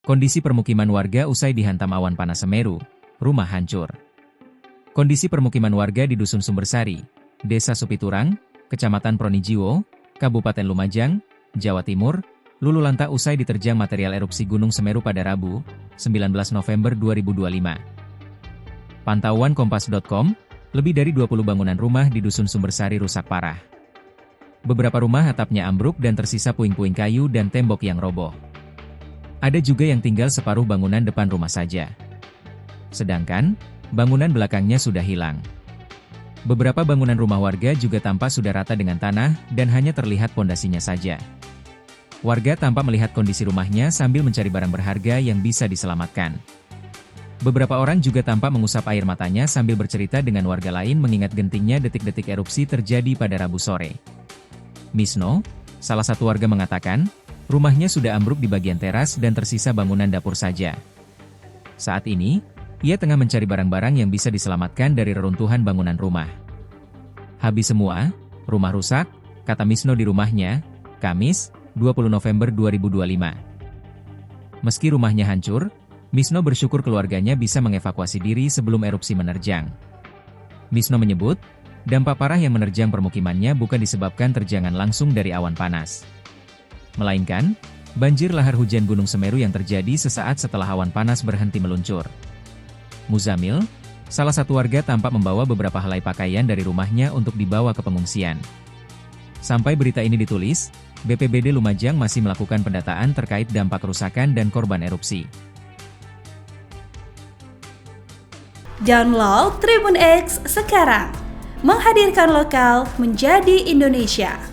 Kondisi permukiman warga usai dihantam awan panas Semeru, rumah hancur. Kondisi permukiman warga di Dusun Sumbersari, Desa Supiturang, Kecamatan Pronijiwo, Kabupaten Lumajang, Jawa Timur, luluh lantak usai diterjang material erupsi Gunung Semeru pada Rabu, 19 November 2025. Pantauan Kompas.com, lebih dari 20 bangunan rumah di Dusun Sumbersari rusak parah. Beberapa rumah atapnya ambruk dan tersisa puing-puing kayu dan tembok yang roboh. Ada juga yang tinggal separuh bangunan depan rumah saja. Sedangkan, bangunan belakangnya sudah hilang. Beberapa bangunan rumah warga juga tampak sudah rata dengan tanah dan hanya terlihat pondasinya saja. Warga tampak melihat kondisi rumahnya sambil mencari barang berharga yang bisa diselamatkan. Beberapa orang juga tampak mengusap air matanya sambil bercerita dengan warga lain mengingat gentingnya detik-detik erupsi terjadi pada Rabu sore. Misno, salah satu warga mengatakan, rumahnya sudah ambruk di bagian teras dan tersisa bangunan dapur saja. Saat ini, ia tengah mencari barang-barang yang bisa diselamatkan dari reruntuhan bangunan rumah. Habis semua, rumah rusak, kata Misno di rumahnya, Kamis, 20 November 2025. Meski rumahnya hancur, Misno bersyukur keluarganya bisa mengevakuasi diri sebelum erupsi menerjang. Misno menyebut, dampak parah yang menerjang permukimannya bukan disebabkan terjangan langsung dari awan panas, melainkan banjir lahar hujan Gunung Semeru yang terjadi sesaat setelah awan panas berhenti meluncur. Muzamil, salah satu warga tampak membawa beberapa helai pakaian dari rumahnya untuk dibawa ke pengungsian. Sampai berita ini ditulis, BPBD Lumajang masih melakukan pendataan terkait dampak kerusakan dan korban erupsi. Download Tribun X sekarang, menghadirkan lokal menjadi Indonesia.